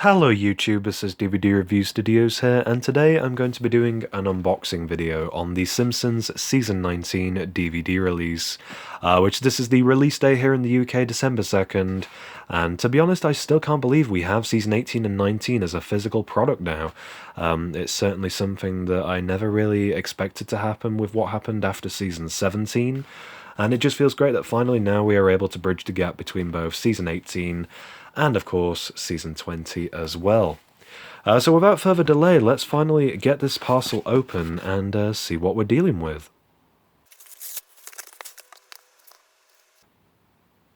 Hello YouTube, this is DVD Review Studios here, and today I'm going to be doing an unboxing video on the Simpsons Season 19 DVD release, which this is the release day here in the UK, December 2nd, and to be honest I still can't believe we have Season 18 and 19 as a physical product now. It's certainly something that I never really expected to happen with what happened after Season 17, and it just feels great that finally now we are able to bridge the gap between both Season 18 and of course Season 20 as well. So without further delay, let's finally get this parcel open and see what we're dealing with.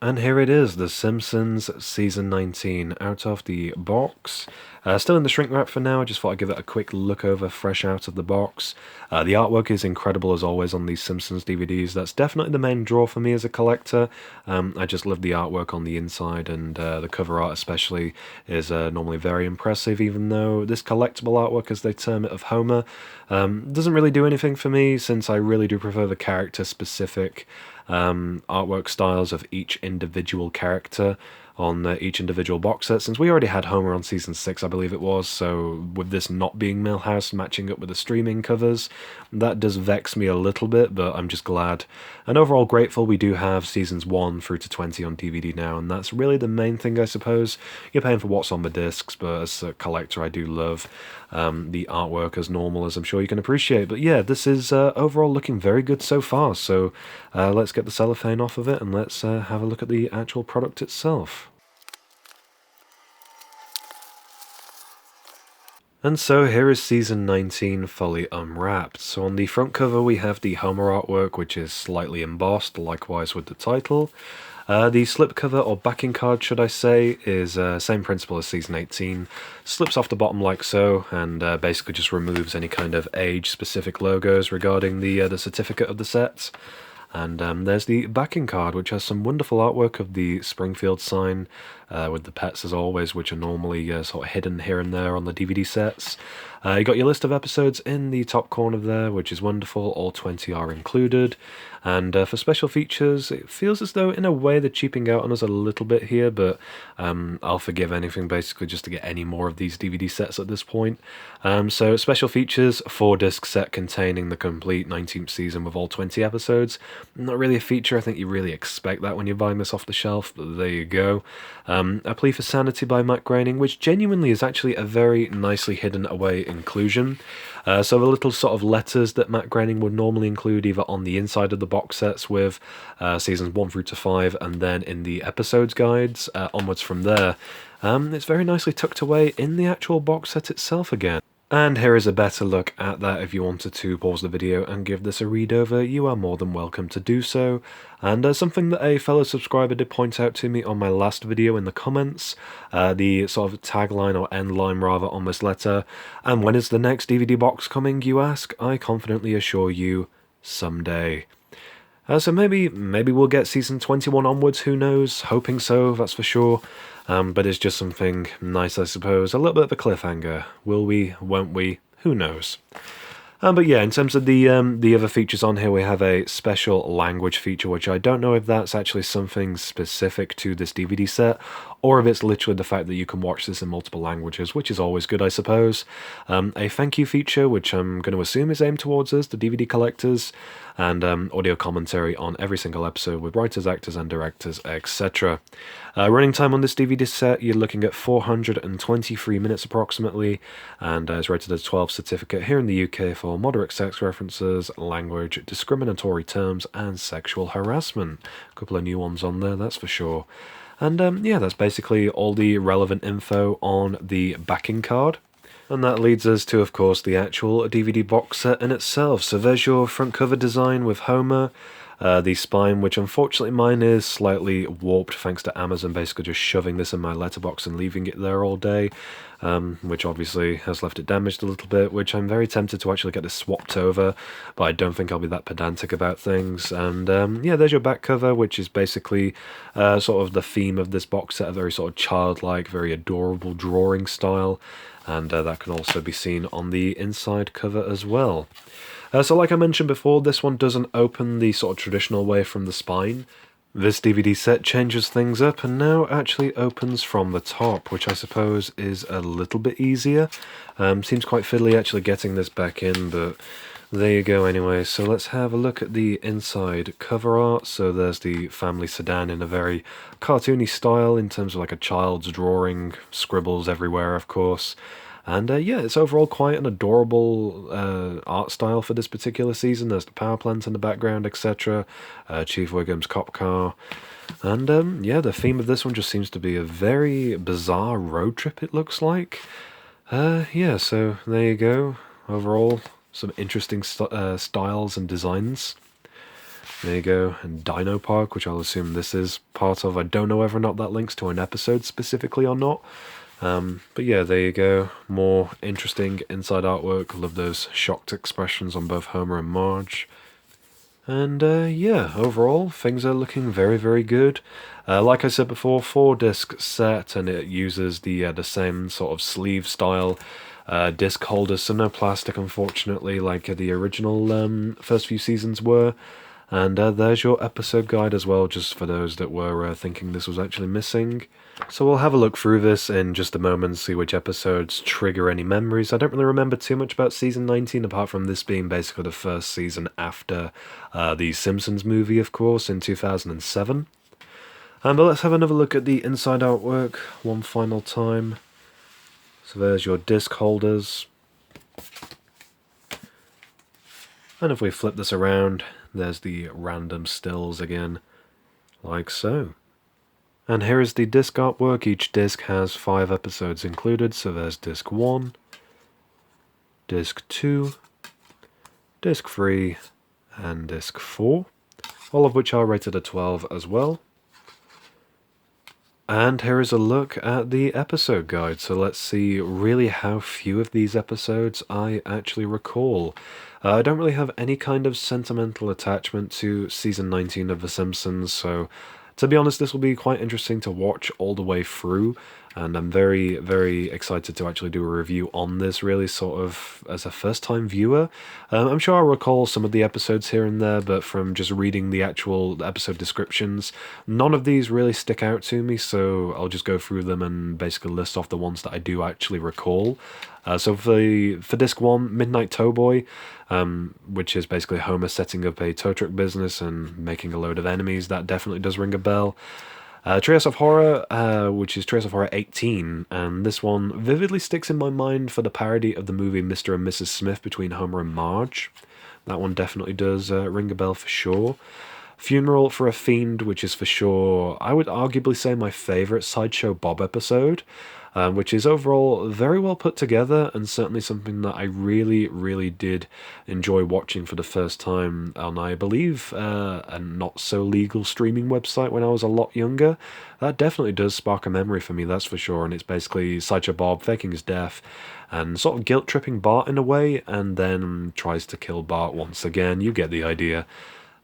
And here it is, The Simpsons Season 19 out of the box. Still in the shrink wrap for now, I just thought I'd give it a quick look over fresh out of the box. The artwork is incredible as always on these Simpsons DVDs. That's definitely the main draw for me as a collector. I just love the artwork on the inside, and the cover art especially is normally very impressive, even though this collectible artwork, as they term it, of Homer doesn't really do anything for me, since I really do prefer the character-specific artwork styles of each individual character on each individual box set, since we already had Homer on Season 6, I believe it was, so with this not being Milhouse matching up with the streaming covers, that does vex me a little bit, but I'm just glad and overall grateful we do have Seasons 1 through to 20 on DVD now, and that's really the main thing, I suppose. You're paying for what's on the discs, but as a collector I do love the artwork as normal, as I'm sure you can appreciate. But yeah, this is overall looking very good so far, so let's get the cellophane off of it and let's have a look at the actual product itself. And so here is Season 19 fully unwrapped. So on the front cover we have the Homer artwork, which is slightly embossed, likewise with the title. The slipcover, or backing card should I say, is same principle as Season 18. Slips off the bottom like so, and basically just removes any kind of age-specific logos regarding the certificate of the set. And there's the backing card, which has some wonderful artwork of the Springfield sign, with the pets as always, which are normally sort of hidden here and there on the DVD sets. You got your list of episodes in the top corner there, which is wonderful. All 20 are included. And for special features, it feels as though in a way they're cheaping out on us a little bit here, but I'll forgive anything basically just to get any more of these DVD sets at this point. So special features, 4-disc set containing the complete 19th season with all 20 episodes. Not really a feature, I think you really expect that when you're buying this off the shelf, but there you go. A Plea for Sanity by Matt Groening, which genuinely is actually a very nicely hidden away inclusion. So the little sort of letters that Matt Groening would normally include either on the inside of the box sets with seasons 1 through to 5, and then in the episodes guides onwards from there, it's very nicely tucked away in the actual box set itself again. And here is a better look at that. If you wanted to pause the video and give this a read over, you are more than welcome to do so. And something that a fellow subscriber did point out to me on my last video in the comments, the sort of tagline, or end line rather, on this letter. And when is the next DVD box coming, you ask? I confidently assure you, someday. So maybe we'll get Season 21 onwards, who knows? Hoping so, that's for sure. But it's just something nice, I suppose. A little bit of a cliffhanger. Will we? Won't we? Who knows? But yeah, in terms of the other features on here, we have a special language feature, which I don't know if that's actually something specific to this DVD set, or if it's literally the fact that you can watch this in multiple languages, which is always good, I suppose. A thank you feature, which I'm going to assume is aimed towards us, the DVD collectors, and audio commentary on every single episode with writers, actors, and directors, etc. Running time on this DVD set, you're looking at 423 minutes approximately, and is rated as 12 certificate here in the UK for moderate sex references, language, discriminatory terms, and sexual harassment. A couple of new ones on there, that's for sure. And yeah, that's basically all the relevant info on the backing card. And that leads us to, of course, the actual DVD box set in itself. So there's your front cover design with Homer. The spine, which unfortunately mine is slightly warped thanks to Amazon basically just shoving this in my letterbox and leaving it there all day, which obviously has left it damaged a little bit, which I'm very tempted to actually get this swapped over, but I don't think I'll be that pedantic about things. And yeah, there's your back cover, which is basically sort of the theme of this box set, a very sort of childlike, very adorable drawing style, and that can also be seen on the inside cover as well. So like I mentioned before, this one doesn't open the sort of traditional way from the spine. This DVD set changes things up and now actually opens from the top, which I suppose is a little bit easier. Seems quite fiddly actually getting this back in, but there you go anyway. So let's have a look at the inside cover art. So there's the family sedan in a very cartoony style in terms of like a child's drawing, scribbles everywhere of course. And yeah, it's overall quite an adorable art style for this particular season. There's the power plant in the background, etc. Chief Wiggum's cop car. And yeah, the theme of this one just seems to be a very bizarre road trip, it looks like. Yeah, so there you go. Overall, some interesting styles and designs. There you go. And Dino Park, which I'll assume this is part of. I don't know whether or not that links to an episode specifically or not. But yeah, there you go. More interesting inside artwork. Love those shocked expressions on both Homer and Marge. And yeah, overall, things are looking very, very good. Like I said before, 4-disc set, and it uses the same sort of sleeve style disc holders, so no plastic, unfortunately, like the original first few seasons were. And there's your episode guide as well, just for those that were thinking this was actually missing. So we'll have a look through this in just a moment, see which episodes trigger any memories. I don't really remember too much about season 19, apart from this being basically the first season after the Simpsons movie, of course, in 2007. But let's have another look at the inside artwork one final time. So there's your disc holders. And if we flip this around, there's the random stills again, like so. And here is the disc artwork. Each disc has 5 episodes included, so there's disc 1, disc 2, disc 3, and disc 4, all of which are rated at 12 as well. And here is a look at the episode guide, so let's see really how few of these episodes I actually recall. I don't really have any kind of sentimental attachment to season 19 of The Simpsons, so to be honest, this will be quite interesting to watch all the way through, and I'm very, very excited to actually do a review on this, really sort of as a first-time viewer. I'm sure I'll recall some of the episodes here and there, but from just reading the actual episode descriptions, none of these really stick out to me, so I'll just go through them and basically list off the ones that I do actually recall. So for disc 1, Midnight Towboy, which is basically Homer setting up a tow truck business and making a load of enemies, that definitely does ring a bell. Treehouse of Horror, which is Treehouse of Horror 18, and this one vividly sticks in my mind for the parody of the movie Mr. and Mrs. Smith between Homer and Marge. That one definitely does ring a bell for sure. Funeral for a Fiend, which is for sure, I would arguably say, my favourite Sideshow Bob episode, which is overall very well put together and certainly something that I really, really did enjoy watching for the first time on, I believe, a not-so-legal streaming website when I was a lot younger. That definitely does spark a memory for me, that's for sure, and it's basically Sideshow Bob faking his death and sort of guilt-tripping Bart in a way, and then tries to kill Bart once again. You get the idea.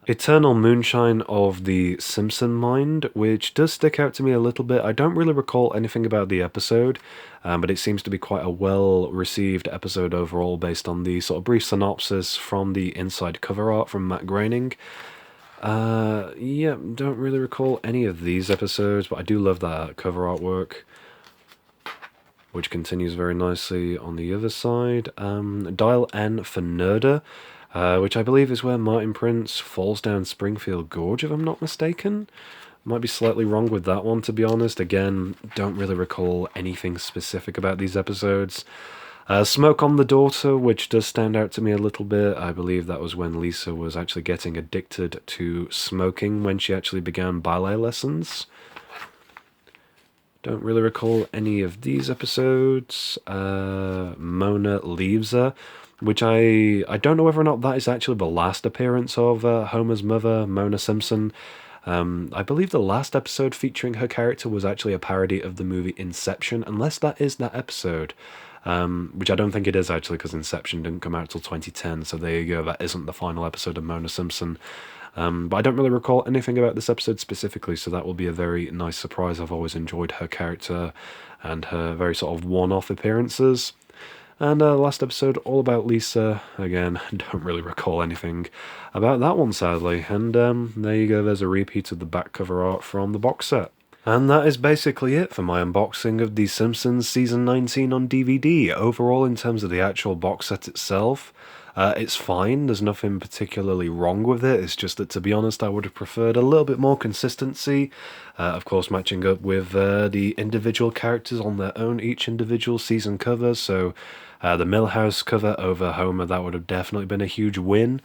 Eternal Moonshine of the Simpson Mind, which does stick out to me a little bit. I don't really recall anything about the episode, but it seems to be quite a well-received episode overall based on the sort of brief synopsis from the inside cover art from Matt Groening. Yeah, don't really recall any of these episodes, but I do love that cover artwork, which continues very nicely on the other side. Dial N for Nerder, which I believe is where Martin Prince falls down Springfield Gorge, if I'm not mistaken. Might be slightly wrong with that one, to be honest. Again, don't really recall anything specific about these episodes. Smoke on the Daughter, which does stand out to me a little bit. I believe that was when Lisa was actually getting addicted to smoking when she actually began ballet lessons. Don't really recall any of these episodes. Mona Leaves Her, which I don't know whether or not that is actually the last appearance of Homer's mother, Mona Simpson. I believe the last episode featuring her character was actually a parody of the movie Inception, unless that is that episode, which I don't think it is actually, because Inception didn't come out till 2010, so there you go, that isn't the final episode of Mona Simpson. But I don't really recall anything about this episode specifically, so that will be a very nice surprise. I've always enjoyed her character and her very sort of one-off appearances. And last episode, all about Lisa. Again, don't really recall anything about that one, sadly. And there you go, there's a repeat of the back cover art from the box set. And that is basically it for my unboxing of The Simpsons Season 19 on DVD. Overall, in terms of the actual box set itself, it's fine. There's nothing particularly wrong with it. It's just that, to be honest, I would have preferred a little bit more consistency. Of course, matching up with the individual characters on their own, each individual season cover. So the Millhouse cover over Homer, that would have definitely been a huge win.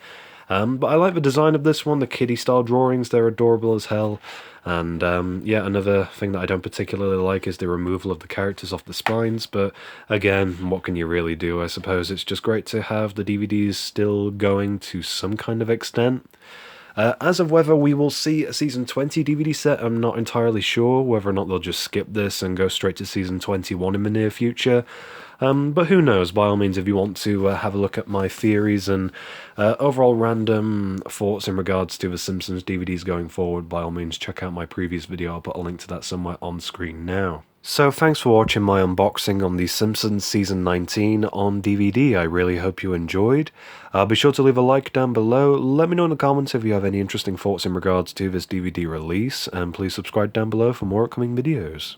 But I like the design of this one, the kiddie-style drawings, they're adorable as hell. And yeah, another thing that I don't particularly like is the removal of the characters off the spines, but again, what can you really do? I suppose it's just great to have the DVDs still going to some kind of extent. As of whether we will see a Season 20 DVD set, I'm not entirely sure whether or not they'll just skip this and go straight to Season 21 in the near future. But who knows, by all means, if you want to have a look at my theories and overall random thoughts in regards to the Simpsons DVDs going forward, by all means, check out my previous video. I'll put a link to that somewhere on screen now. So thanks for watching my unboxing on The Simpsons Season 19 on DVD. I really hope you enjoyed. Be sure to leave a like down below. Let me know in the comments if you have any interesting thoughts in regards to this DVD release, and please subscribe down below for more upcoming videos.